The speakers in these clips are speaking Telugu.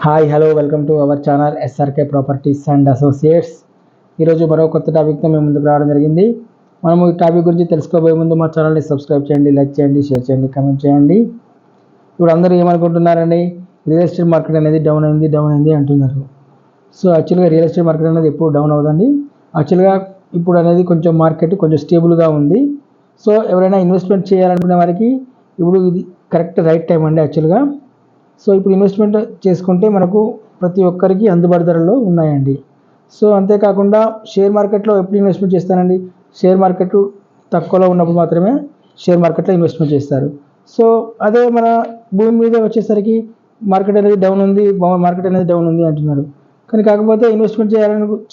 Hi hello welcome to our channel SRK properties and associates. ఈరోజు మరో కొత్త టాపిక్తో మేము ముందుకు రావడం జరిగింది. మనము ఈ టాపిక్ గురించి తెలుసుకోబోయే ముందు మా ఛానల్ని సబ్స్క్రైబ్ చేయండి, లైక్ చేయండి, షేర్ చేయండి, కామెంట్ చేయండి. ఇప్పుడు అందరూ ఏమనుకుంటున్నారండి, రియల్ ఎస్టేట్ మార్కెట్ అనేది డౌన్ అయింది అంటున్నారు. సో యాక్చువల్గా రియల్ ఎస్టేట్ మార్కెట్ అనేది ఎప్పుడు డౌన్ అవ్వదండి. యాక్చువల్గా ఇప్పుడు అనేది కొంచెం మార్కెట్ కొంచెం స్టేబుల్గా ఉంది. సో ఎవరైనా ఇన్వెస్ట్మెంట్ చేయాలనుకునే వారికి ఇప్పుడు ఇది కరెక్ట్ రైట్ టైం అండి యాక్చువల్గా. సో ఇప్పుడు ఇన్వెస్ట్మెంట్ చేసుకుంటే మనకు ప్రతి ఒక్కరికి అందుబాటు ధరలో ఉన్నాయండి. సో అంతేకాకుండా షేర్ మార్కెట్లో ఎప్పుడు ఇన్వెస్ట్మెంట్ చేస్తానండి, షేర్ మార్కెట్ తక్కువలో ఉన్నప్పుడు మాత్రమే షేర్ మార్కెట్లో ఇన్వెస్ట్మెంట్ చేస్తారు. సో అదే మన భూమి మీద వచ్చేసరికి మార్కెట్ అనేది డౌన్ ఉంది అంటున్నారు. కానీ కాకపోతే ఇన్వెస్ట్మెంట్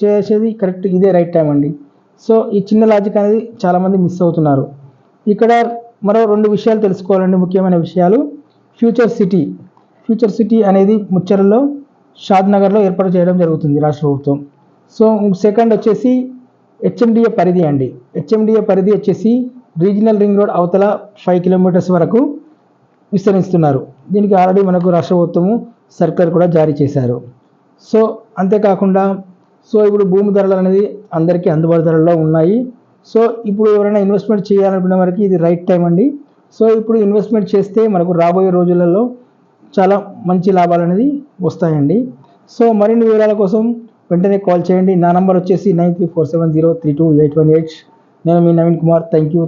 చేసేది కరెక్ట్ ఇదే రైట్ టైం అండి. సో ఈ చిన్న లాజిక్ అనేది చాలామంది మిస్ అవుతున్నారు. ఇక్కడ మరో 2 విషయాలు తెలుసుకోవాలండి, ముఖ్యమైన విషయాలు. ఫ్యూచర్ సిటీ అనేది ముచ్చర్లలో షాద్నగర్లో ఏర్పాటు చేయడం జరుగుతుంది రాష్ట్ర ప్రభుత్వం. సో సెకండ్ వచ్చేసి హెచ్ఎండిఏ పరిధి అండి. హెచ్ఎండిఏ పరిధి వచ్చేసి రీజనల్ రింగ్ రోడ్ అవతల 5 కిలోమీటర్స్ వరకు విస్తరిస్తున్నారు. దీనికి ఆల్రెడీ మనకు రాష్ట్ర ప్రభుత్వము సర్కులర్ కూడా జారీ చేశారు. సో అంతేకాకుండా ఇప్పుడు భూమి ధరలు అనేది అందరికీ అందుబాటు ధరల్లో ఉన్నాయి. సో ఇప్పుడు ఎవరైనా ఇన్వెస్ట్మెంట్ చేయాలనుకునే వారికి ఇది రైట్ టైం అండి. సో ఇప్పుడు ఇన్వెస్ట్మెంట్ చేస్తే మనకు రాబోయే రోజులలో చాలా మంచి లాభాలు అనేది వస్తాయండి. సో మరిన్ని వివరాల కోసం వెంటనే కాల్ చేయండి. నా నంబర్ వచ్చేసి 9347032818. నేను మీ నవీన్ కుమార్. Thank you.